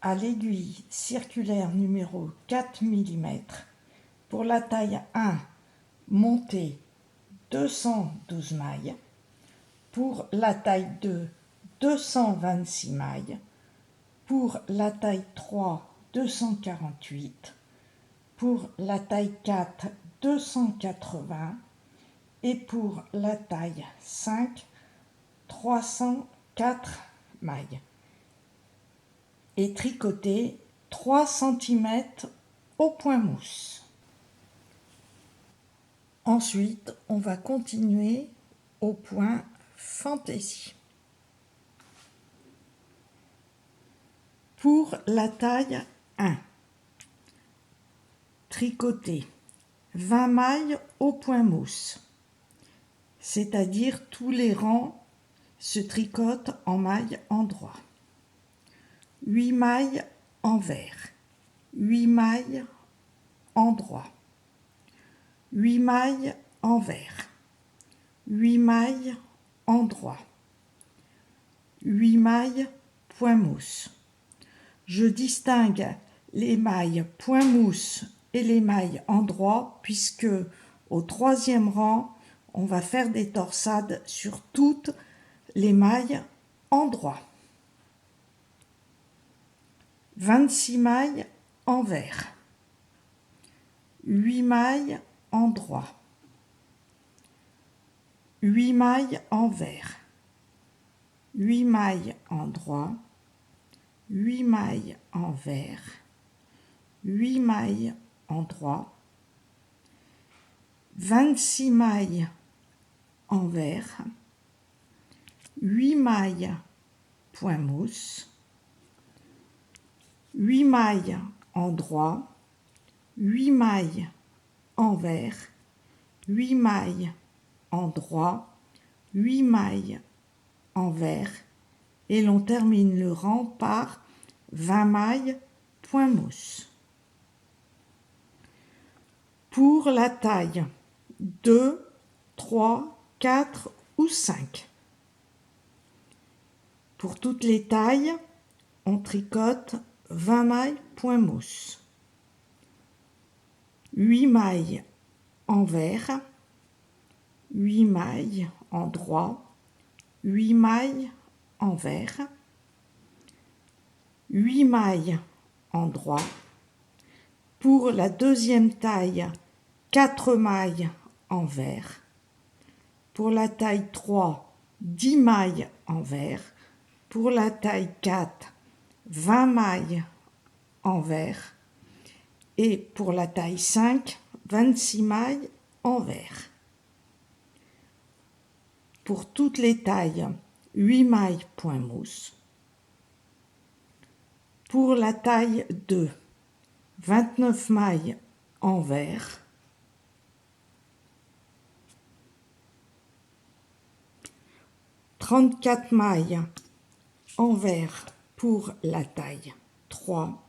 à l'aiguille circulaire numéro 4 mm pour la taille 1, montée 212 mailles, pour la taille 2, 226 mailles, pour la taille 3, 248, pour la taille 4, 280 et pour la taille 5, 304 mailles. Et tricoter 3 cm au point mousse. Ensuite, on va continuer au point fantaisie. Pour la taille 1, tricoter 20 mailles au point mousse, c'est-à-dire tous les rangs se tricotent en mailles endroit. 8 mailles envers, 8 mailles endroit, 8 mailles envers, 8 mailles endroit, 8 mailles point mousse. Je distingue les mailles point mousse et les mailles endroit puisque au 3e rang, on va faire des torsades sur toutes les mailles endroit. 26 mailles envers, 8 mailles endroit, 8 mailles envers, 8 mailles endroit, 8 mailles envers, 8 mailles endroit, 26 mailles envers, 8 mailles point mousse, 8 mailles endroit, 8 mailles envers, 8 mailles endroit, 8 mailles envers, et l'on termine le rang par 20 mailles point mousse. Pour la taille 2, 3, 4 ou 5. Pour toutes les tailles, on tricote 20 mailles point mousse. 8 mailles envers, 8 mailles endroit, 8 mailles envers, 8 mailles endroit. Pour la deuxième taille, 4 mailles envers. Pour la taille 3, 10 mailles envers. Pour la taille 4, 20 mailles envers. Et pour la taille 5, 26 mailles envers. Pour toutes les tailles, 8 mailles point mousse. Pour la taille 2, 29 mailles envers. « 34 mailles envers pour la taille 3.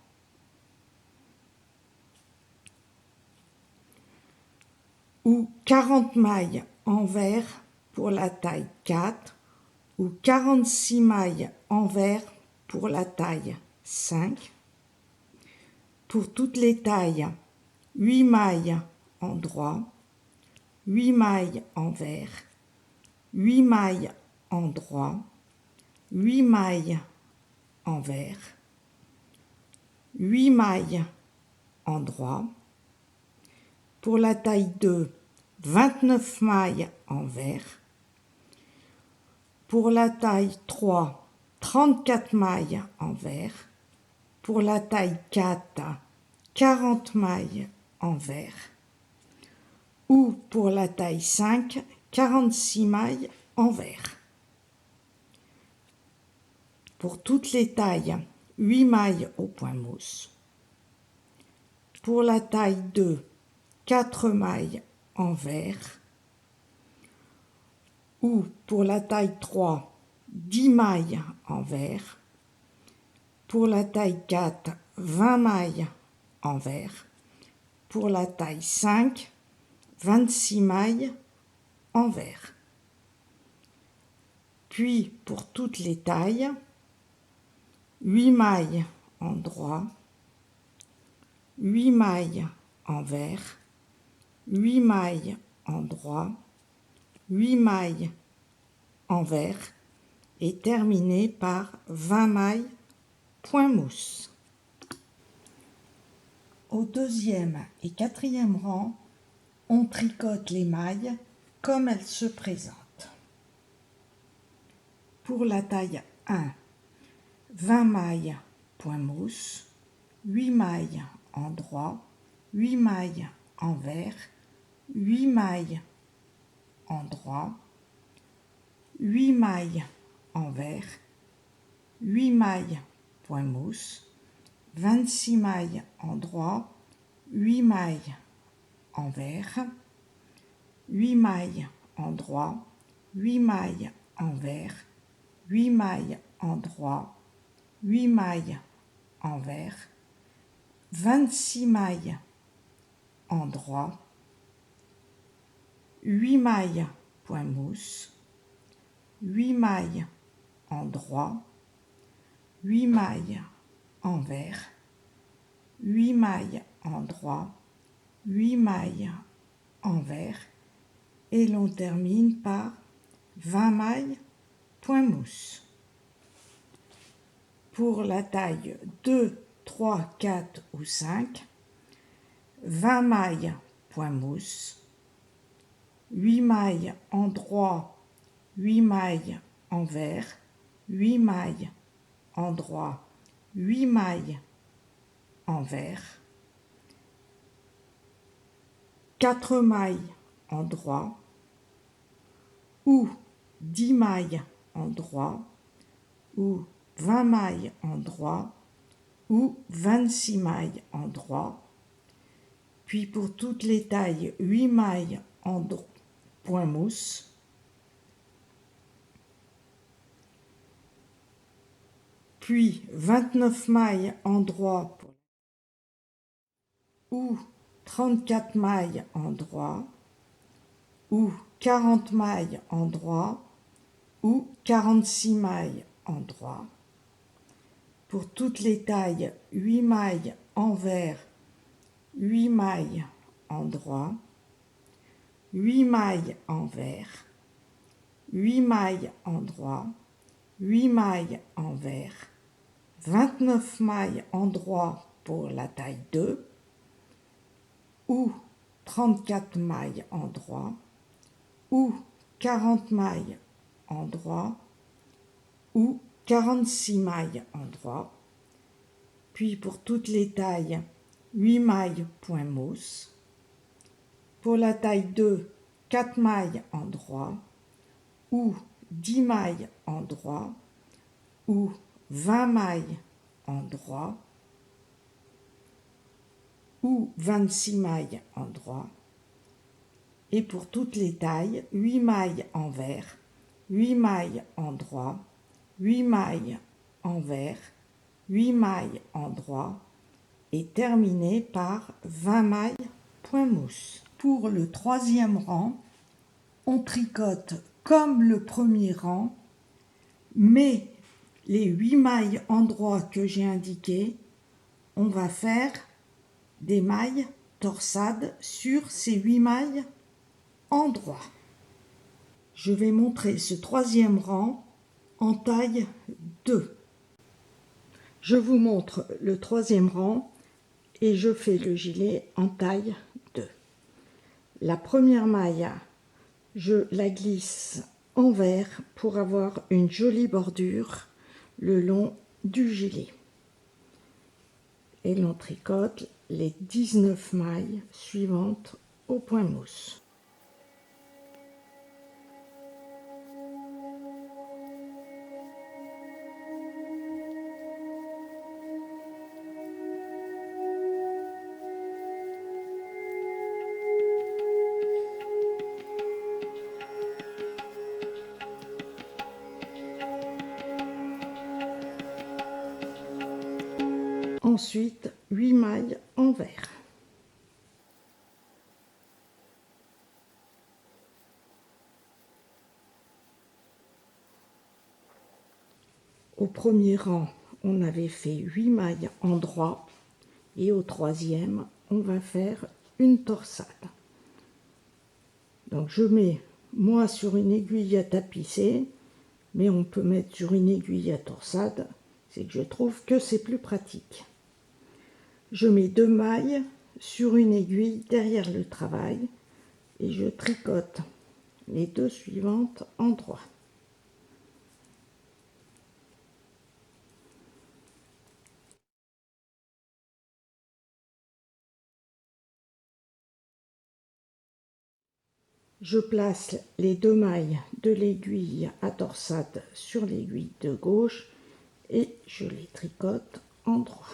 Ou 40 mailles envers pour la taille 4 ou 46 mailles envers pour la taille 5. Pour toutes les tailles, 8 mailles endroit, 8 mailles envers, 8 mailles endroit, 8 mailles envers, 8 mailles endroit. Pour la taille 2, 29 mailles envers. Pour la taille 3, 34 mailles envers. Pour la taille 4, 40 mailles envers. Ou pour la taille 5, 46 mailles envers. Pour toutes les tailles, 8 mailles au point mousse. Pour la taille 2, 4 mailles envers. Ou pour la taille 3, 10 mailles envers. Pour la taille 4, 20 mailles envers. Pour la taille 5, 26 mailles envers. Puis pour toutes les tailles, 8 mailles endroit, 8 mailles envers, 8 mailles endroit, 8 mailles envers et terminé par 20 mailles point mousse. Au deuxième et quatrième rang, on tricote les mailles comme elles se présentent. Pour la taille 1, 20 mailles point mousse, 8 mailles endroit, 8 mailles envers, 8 mailles endroit, 8 mailles envers, 8 mailles point mousse, 26 mailles endroit, 8 mailles envers, 8 mailles endroit, 8 mailles envers, 8 mailles endroit, 8 mailles envers, 26 mailles endroit, 8 mailles point mousse, 8 mailles endroit, 8 mailles envers, 8 mailles endroit, 8 mailles envers et l'on termine par 20 mailles point mousse. Pour la taille 2, 3, 4 ou 5, 20 mailles point mousse, 8 mailles endroit, 8 mailles envers, 8 mailles endroit, 8 mailles envers, 4 mailles endroit ou 10 mailles endroit ou 20 mailles endroit ou 26 mailles endroit. Puis pour toutes les tailles, 8 mailles point mousse, puis 29 mailles endroit ou 34 mailles endroit ou 40 mailles endroit ou 46 mailles endroit. Pour toutes les tailles, 8 mailles envers, 8 mailles endroit, 8 mailles envers, 8 mailles endroit, 8 mailles envers, 29 mailles endroit pour la taille 2 ou 34 mailles endroit ou 40 mailles endroit ou 46 mailles endroit. Puis pour toutes les tailles, 8 mailles point mousse. Pour la taille 2, 4 mailles endroit ou 10 mailles endroit ou 20 mailles endroit ou 26 mailles endroit. Et pour toutes les tailles, 8 mailles envers, 8 mailles endroit, 8 mailles envers, 8 mailles endroit et terminé par 20 mailles point mousse. Pour le troisième rang, on tricote comme le premier rang, mais les 8 mailles endroit que j'ai indiquées, on va faire des mailles torsades sur ces 8 mailles endroit. Je vais montrer ce troisième rang en taille 2. Je vous montre le troisième rang et je fais le gilet en taille 2. La première maille, je la glisse envers pour avoir une jolie bordure le long du gilet. Et l'on tricote les 19 mailles suivantes au point mousse. Ensuite, 8 mailles envers. Au premier rang, on avait fait 8 mailles en droit et au troisième, on va faire une torsade. Donc je mets moi sur une aiguille à tapisser, mais on peut mettre sur une aiguille à torsade, c'est que je trouve que c'est plus pratique. Je mets 2 mailles sur une aiguille derrière le travail et je tricote les 2 suivantes en droit. Je place les 2 mailles de l'aiguille à torsade sur l'aiguille de gauche et je les tricote en droit.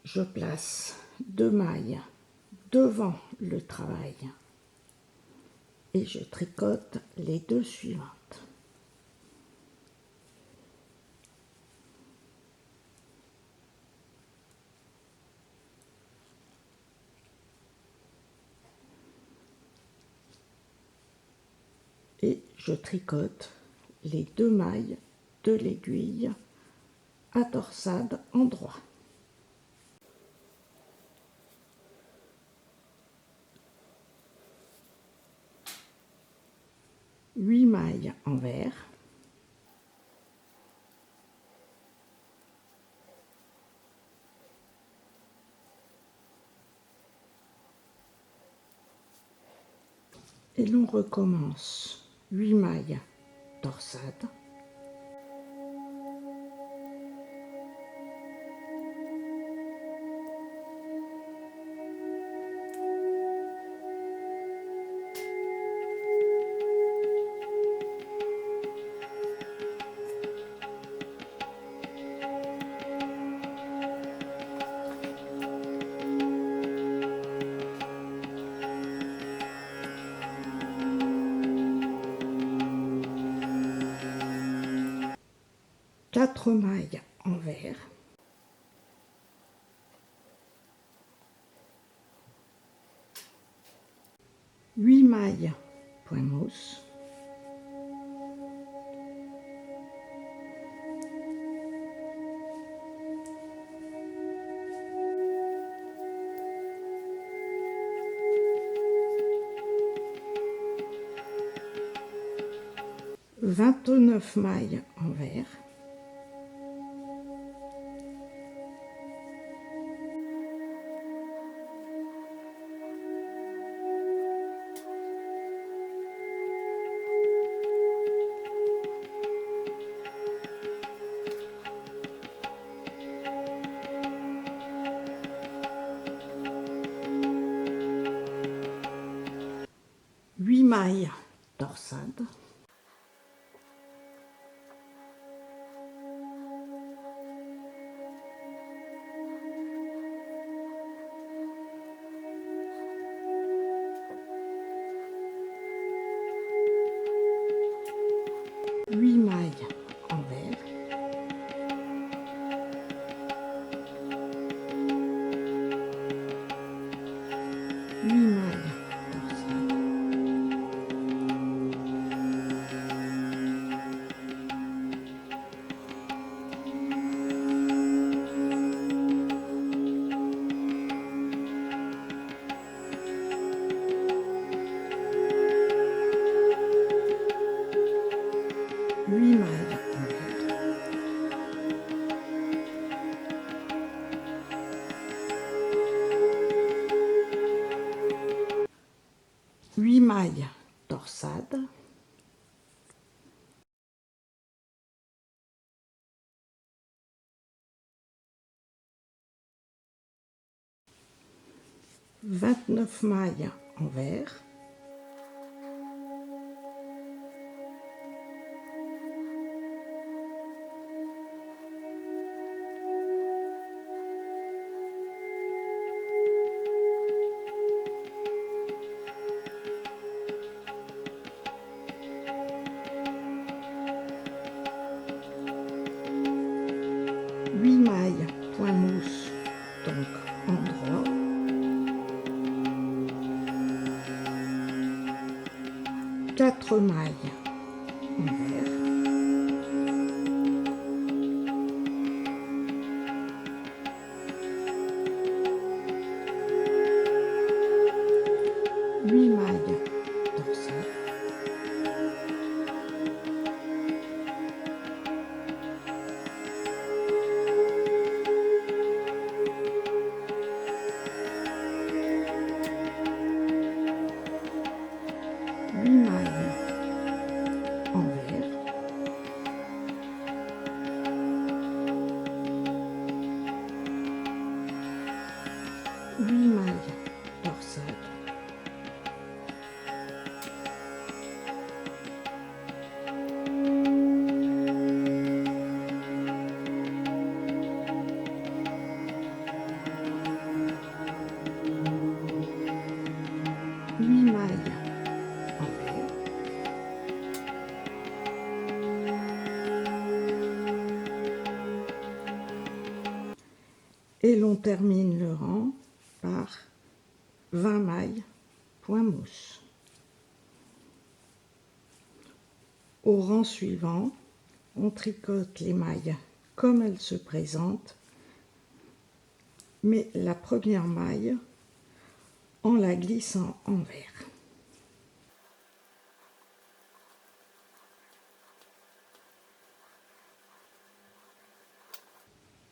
Je place 2 mailles devant le travail et je tricote les 2 suivantes. Et je tricote les 2 mailles de l'aiguille à torsade en droit. Huit mailles envers. Et l'on recommence 8 mailles torsade. Quatre mailles envers. Huit mailles point mousse. Vingt-neuf mailles envers. Huit mailles torsade. Huit mailles envers. Huit mailles torsade. Huit mailles envers. Huit mailles torsade. Vingt-neuf mailles envers. Huit mailles point mousse, donc en droit. 4 mailles envers, 8 mailles dorsales, 8 mailles envers, 8 mailles dorsales, 8 mailles envers, et l'on termine le rang par 20 mailles point mousse. Au rang suivant, on tricote les mailles comme elles se présentent, mais la première maille en la glissant envers.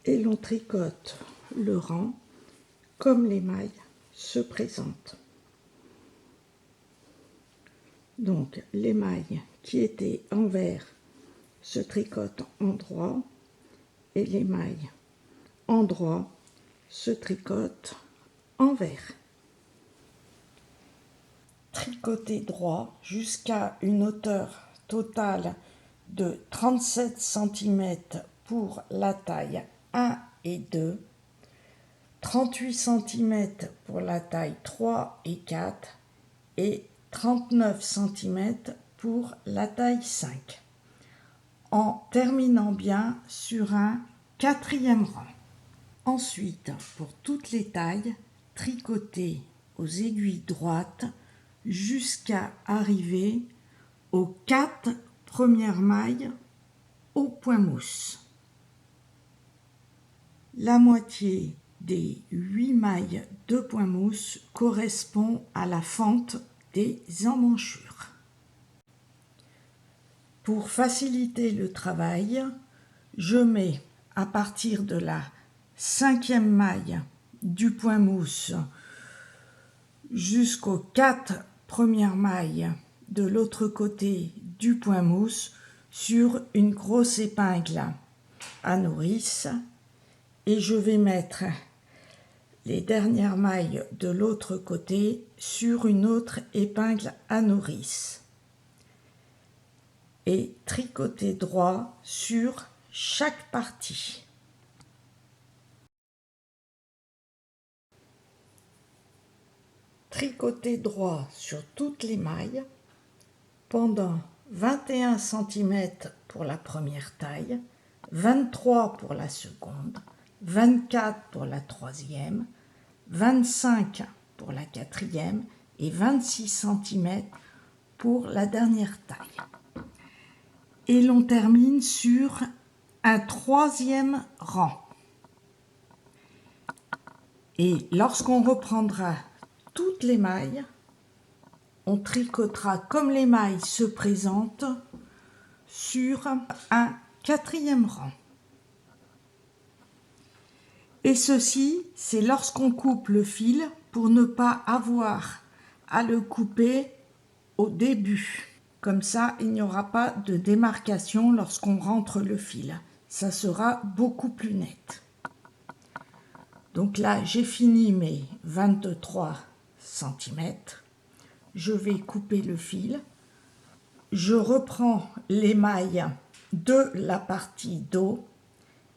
Et l'on tricote le rang comme les mailles se présentent. Donc les mailles qui étaient envers se tricotent en droit et les mailles en droit se tricotent envers. Tricoter droit jusqu'à une hauteur totale de 37 cm pour la taille 1 et 2, 38 cm pour la taille 3 et 4 et 39 cm pour la taille 5, en terminant bien sur un 4e rang. Ensuite, pour toutes les tailles, tricoter aux aiguilles droites jusqu'à arriver aux 4 premières mailles au point mousse. La moitié des 8 mailles de point mousse correspond à la fente des emmanchures. Pour faciliter le travail, je mets à partir de la 5e maille du point mousse jusqu'aux 4 premières mailles de l'autre côté du point mousse sur une grosse épingle à nourrice, et je vais mettre les dernières mailles de l'autre côté sur une autre épingle à nourrice et tricoter droit sur chaque partie. Tricoter droit sur toutes les mailles pendant 21 cm pour la première taille, 23 pour la seconde, 24 pour la troisième, 25 pour la quatrième et 26 cm pour la dernière taille. Et l'on termine sur un 3e rang. Et lorsqu'on reprendra toutes les mailles, on tricotera comme les mailles se présentent sur un 4e rang. Et ceci, c'est lorsqu'on coupe le fil pour ne pas avoir à le couper au début. Comme ça, il n'y aura pas de démarcation lorsqu'on rentre le fil. Ça sera beaucoup plus net. Donc là, j'ai fini mes 23 cm. Je vais couper le fil. Je reprends les mailles de la partie dos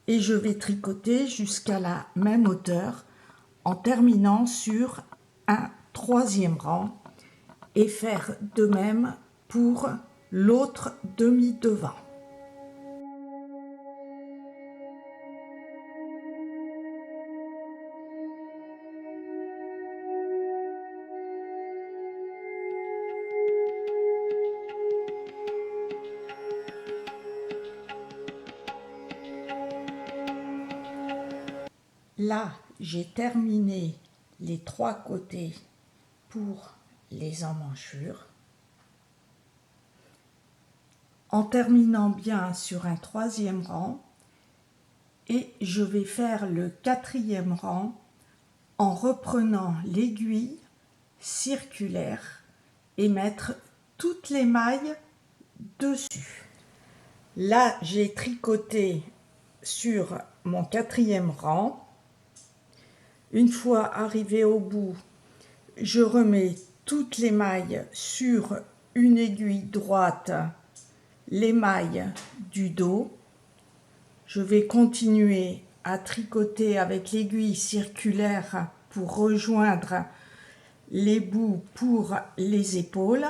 et je vais tricoter jusqu'à la même hauteur en terminant sur un 3e rang et faire de même pour l'autre demi-devant. Là, j'ai terminé les 3 côtés pour les emmanchures. En terminant bien sur un 3e rang, et je vais faire le 4e rang en reprenant l'aiguille circulaire et mettre toutes les mailles dessus. Là, j'ai tricoté sur mon 4e rang. Une fois arrivé au bout, je remets toutes les mailles sur une aiguille droite, les mailles du dos. Je vais continuer à tricoter avec l'aiguille circulaire pour rejoindre les bouts pour les épaules.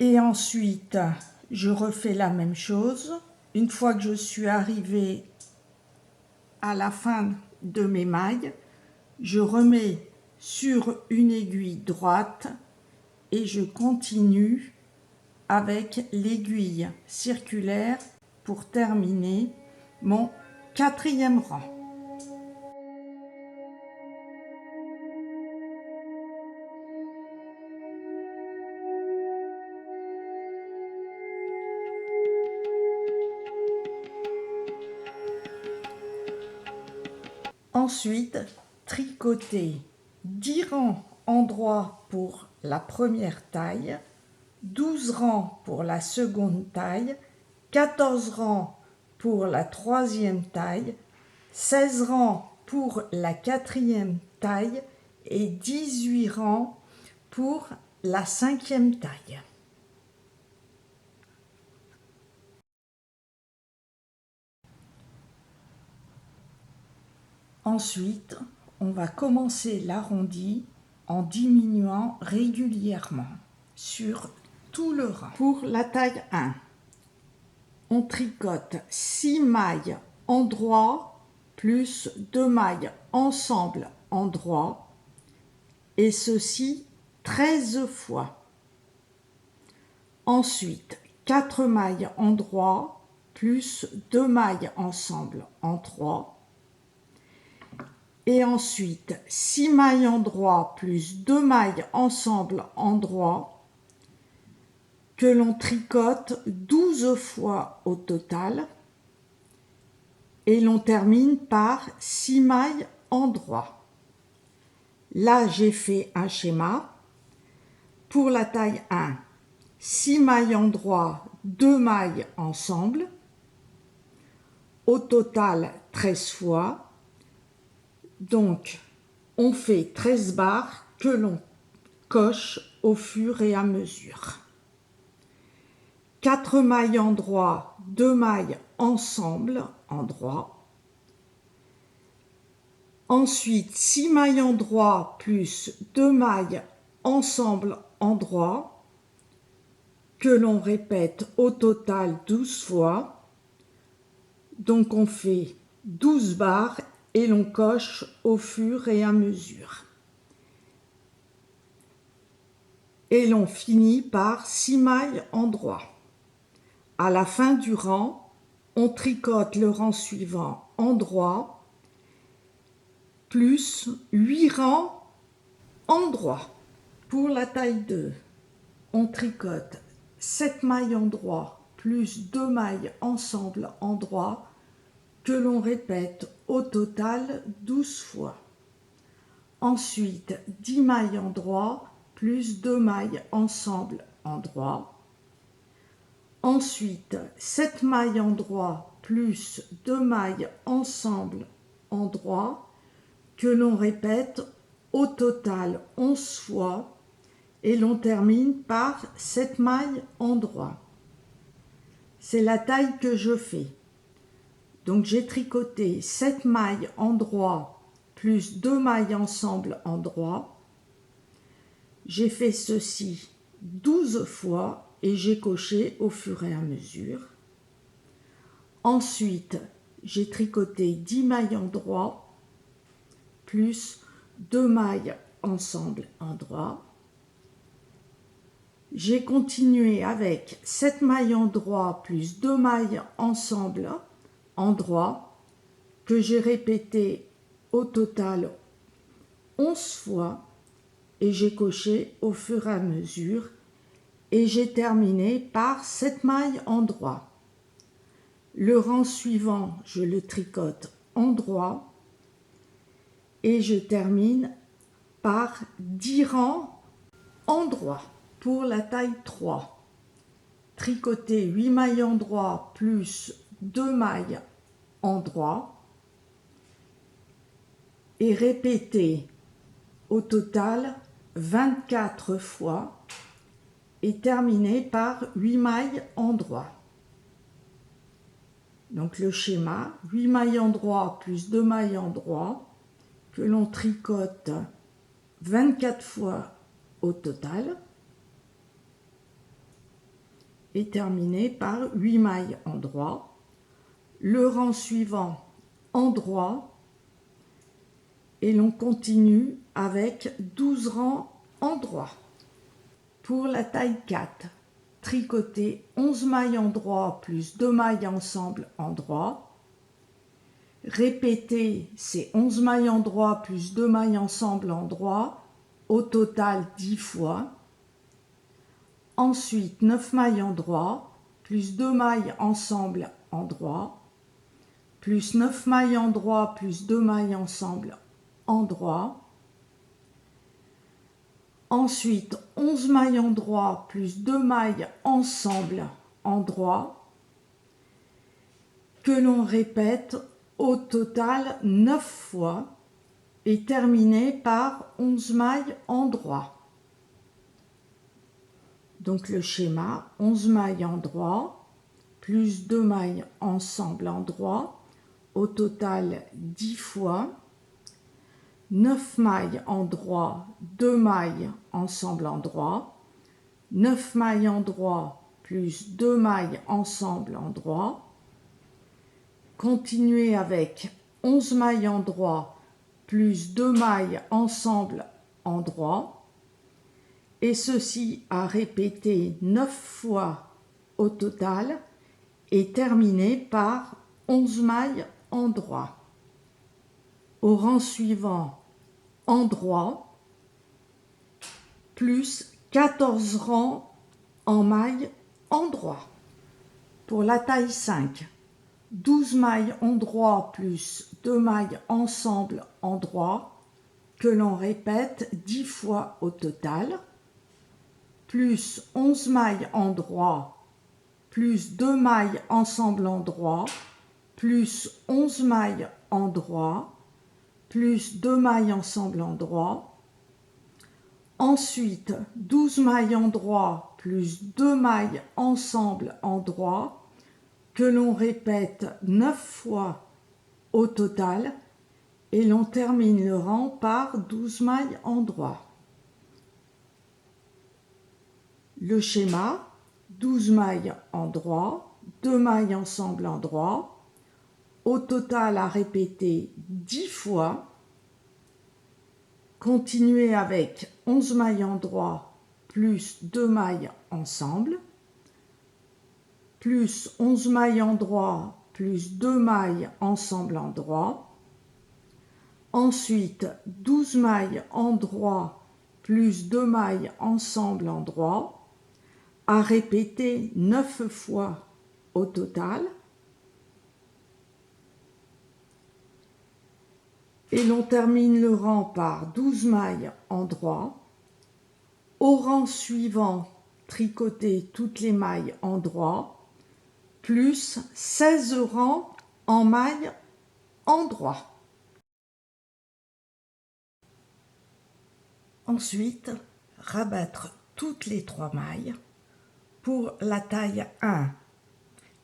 Et ensuite, je refais la même chose. Une fois que je suis arrivée à la fin de mes mailles, je remets sur une aiguille droite et je continue avec l'aiguille circulaire pour terminer mon 4e rang. Ensuite, tricoter 10 rangs endroits pour la première taille, 12 rangs pour la seconde taille, 14 rangs pour la 3e taille, 16 rangs pour la 4e taille et 18 rangs pour la 5e taille. Ensuite, on va commencer l'arrondi en diminuant régulièrement sur tout le rang. Pour la taille 1, on tricote 6 mailles endroit plus 2 mailles ensemble endroit, et ceci 13 fois. Ensuite, 4 mailles endroit plus 2 mailles ensemble en 3. Et ensuite, 6 mailles endroit plus 2 mailles ensemble endroit que l'on tricote 12 fois au total. Et l'on termine par 6 mailles endroit. Là, j'ai fait un schéma. Pour la taille 1, 6 mailles endroit, 2 mailles ensemble. Au total, 13 fois. Donc, on fait 13 barres que l'on coche au fur et à mesure. 4 mailles endroit, 2 mailles ensemble endroit. Ensuite, 6 mailles endroit plus 2 mailles ensemble endroit que l'on répète au total 12 fois. Donc on fait 12 barres et l'on coche au fur et à mesure. Et l'on finit par 6 mailles endroit. À la fin du rang, on tricote le rang suivant endroit plus 8 rangs endroit. Pour la taille 2, on tricote 7 mailles endroit plus 2 mailles ensemble endroit que l'on répète au total 12 fois. Ensuite, 10 mailles endroit plus 2 mailles ensemble endroit. Ensuite, 7 mailles endroit plus 2 mailles ensemble endroit que l'on répète au total 11 fois et l'on termine par 7 mailles endroit. C'est la taille que je fais. Donc j'ai tricoté 7 mailles endroit plus 2 mailles ensemble endroit. J'ai fait ceci 12 fois et j'ai coché au fur et à mesure. Ensuite, j'ai tricoté 10 mailles endroit plus 2 mailles ensemble endroit. J'ai continué avec 7 mailles endroit plus 2 mailles ensemble endroit que j'ai répété au total 11 fois et j'ai coché au fur et à mesure et j'ai terminé par 7 mailles en droit. Le rang suivant, je le tricote en droit et je termine par 10 rangs en droit pour la taille 3. Tricoter 8 mailles en droit plus 2 mailles en droit et répéter au total 24 fois et terminer par 8 mailles en droit. Donc le schéma, 8 mailles en droit plus 2 mailles en droit que l'on tricote 24 fois au total et terminé par 8 mailles en droit. Le rang suivant en droit et l'on continue avec 12 rangs en droit. Pour la taille 4, tricoter 11 mailles en droit plus 2 mailles ensemble en droit. Répéter ces 11 mailles en droit plus 2 mailles ensemble en droit, au total 10 fois. Ensuite, 9 mailles en droit plus 2 mailles ensemble en droit, plus 9 mailles en droit plus 2 mailles ensemble en droit. Ensuite, 11 mailles en droit plus 2 mailles ensemble en droit que l'on répète au total 9 fois et terminé par 11 mailles en droit. Donc le schéma, 11 mailles en droit plus 2 mailles ensemble en droit, au total 10 fois. 9 mailles en droit, 2 mailles ensemble en droit, 9 mailles en droit plus 2 mailles ensemble en droit. Continuez avec 11 mailles en droit plus 2 mailles ensemble en droit. Et ceci à répéter 9 fois au total et terminer par 11 mailles en droit. Au rang suivant, en droit, plus 14 rangs en mailles en droit. Pour la taille 5, 12 mailles en droit plus 2 mailles ensemble en droit, que l'on répète 10 fois au total, plus 11 mailles en droit, plus 2 mailles ensemble en droit, plus 11 mailles en droit, plus 2 mailles ensemble en droit. Ensuite, 12 mailles en droit plus 2 mailles ensemble en droit que l'on répète 9 fois au total et l'on termine le rang par 12 mailles en droit. Le schéma, 12 mailles en droit, 2 mailles ensemble en droit, au total à répéter 10 fois. Continuez avec 11 mailles en droit plus 2 mailles ensemble, plus 11 mailles en droit plus 2 mailles ensemble en droit. Ensuite, 12 mailles en droit plus 2 mailles ensemble en droit, à répéter 9 fois au total. Et l'on termine le rang par 12 mailles en droit. Au rang suivant, tricoter toutes les mailles en droit, plus 16 rangs en mailles en droit. Ensuite, rabattre toutes les 3 mailles. Pour la taille 1,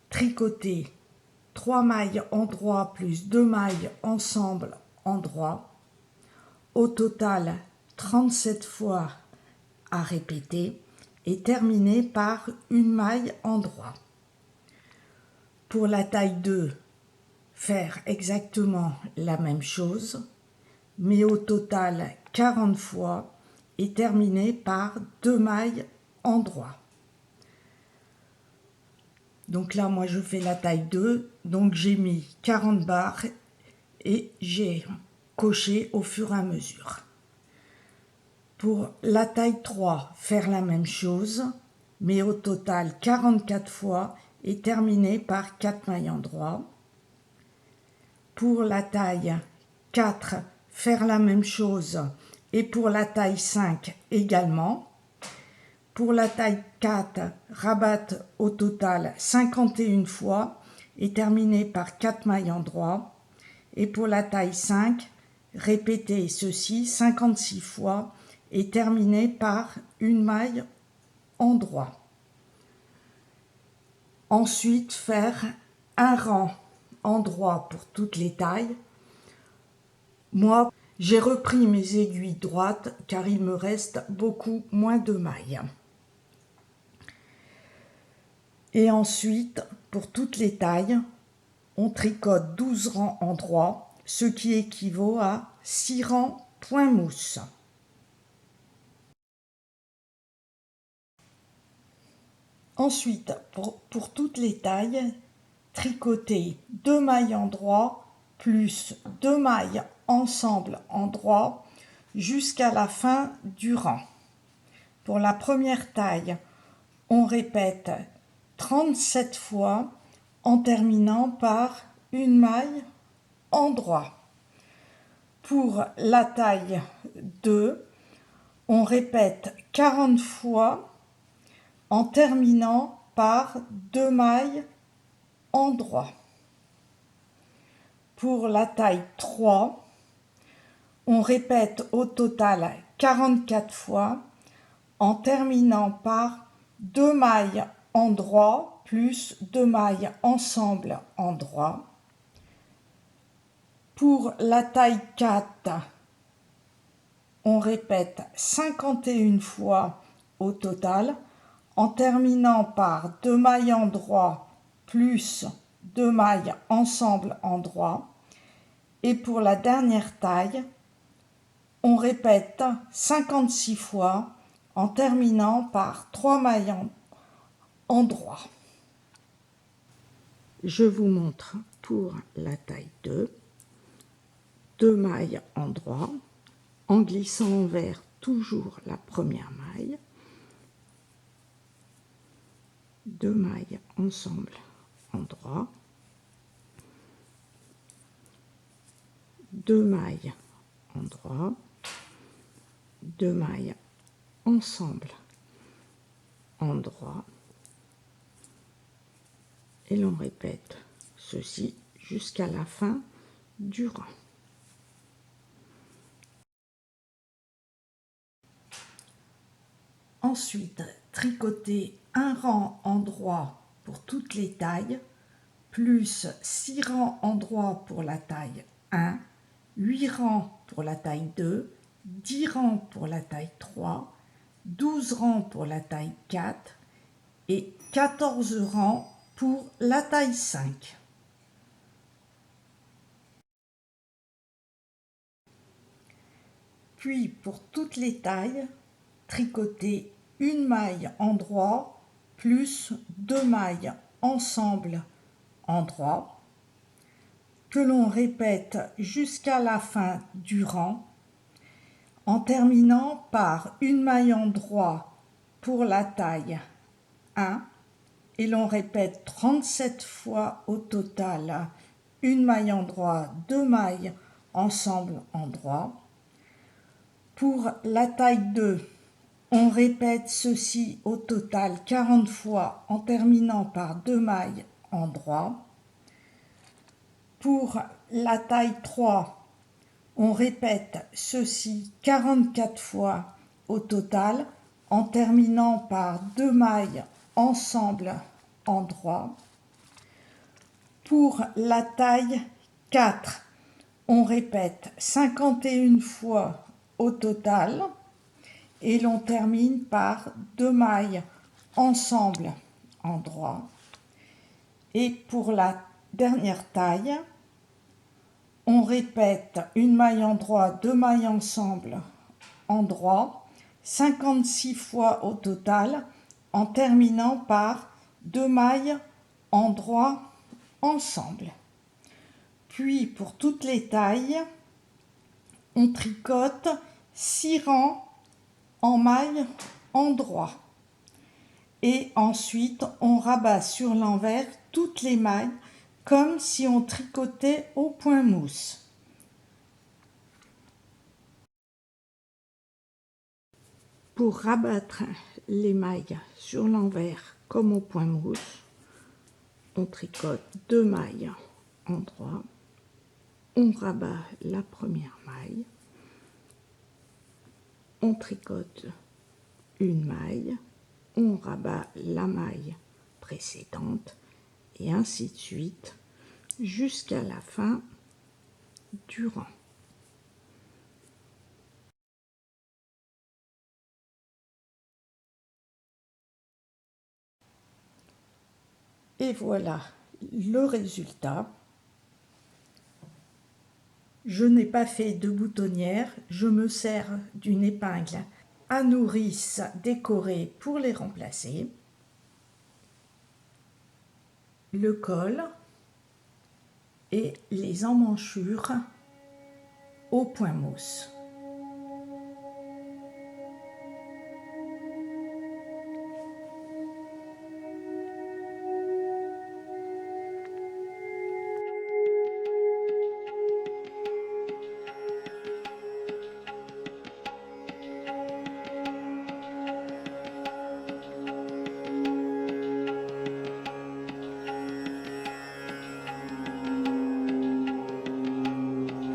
tricoter 3 mailles en droit plus 2 mailles ensemble en droit. Au total, 37 fois à répéter et terminer par une maille en droit. Pour la taille 2, faire exactement la même chose, mais au total 40 fois et terminer par 2 mailles en droit. Donc là, moi, je fais la taille 2, donc j'ai mis 40 barres et j'ai coché au fur et à mesure. Pour la taille 3, faire la même chose, mais au total 44 fois et terminer par 4 mailles en droit. Pour la taille 4, faire la même chose et pour la taille 5 également. Pour la taille 4, rabattre au total 51 fois et terminer par 4 mailles en droit. Et pour la taille 5, répéter ceci 56 fois et terminer par une maille en droit. Ensuite, faire un rang en droit pour toutes les tailles. Moi, j'ai repris mes aiguilles droites car il me reste beaucoup moins de mailles. Et ensuite, pour toutes les tailles, on tricote 12 rangs en droit, ce qui équivaut à 6 rangs point mousse. Ensuite, pour toutes les tailles, tricoter 2 mailles en droit plus 2 mailles ensemble en droit jusqu'à la fin du rang. Pour la première taille, on répète 37 fois en terminant par une maille en droit. Pour la taille 2, on répète 40 fois en terminant par 2 mailles en droit. Pour la taille 3, on répète au total 44 fois en terminant par 2 mailles en droit plus 2 mailles ensemble en droit. Pour la taille 4, on répète 51 fois au total en terminant par 2 mailles en droit plus 2 mailles ensemble en droit. Et pour la dernière taille, on répète 56 fois en terminant par 3 mailles en droit. Je vous montre pour la taille 2, 2 mailles en droit, en glissant envers toujours la première maille, 2 mailles ensemble en droit, 2 mailles en droit, 2 mailles ensemble en droit, et l'on répète ceci jusqu'à la fin du rang. Ensuite, tricoter un rang en droit pour toutes les tailles, plus 6 rangs en droit pour la taille 1, 8 rangs pour la taille 2, 10 rangs pour la taille 3, 12 rangs pour la taille 4 et 14 rangs pour la taille 5. Puis pour toutes les tailles, tricoter une maille en droit plus 2 mailles ensemble en droit que l'on répète jusqu'à la fin du rang en terminant par une maille en droit pour la taille 1 et l'on répète 37 fois au total une maille en droit, 2 mailles ensemble en droit. Pour la taille 2, on répète ceci au total 40 fois en terminant par 2 mailles en droit. Pour la taille 3, on répète ceci 44 fois au total en terminant par 2 mailles ensemble en droit. Pour la taille 4, on répète 51 fois au total et l'on termine par 2 mailles ensemble en droit. Et pour la dernière taille, on répète une maille en droit, 2 mailles ensemble en droit, 56 fois au total, en terminant par 2 mailles en droit ensemble. Puis pour toutes les tailles, on tricote 6 rangs en mailles endroit. Et ensuite, on rabat sur l'envers toutes les mailles comme si on tricotait au point mousse. Pour rabattre les mailles sur l'envers comme au point mousse, on tricote 2 mailles endroit, on rabat la première maille, on tricote une maille, on rabat la maille précédente et ainsi de suite jusqu'à la fin du rang. Et voilà le résultat. Je n'ai pas fait de boutonnière, je me sers d'une épingle à nourrice décorée pour les remplacer. Le col et les emmanchures au point mousse.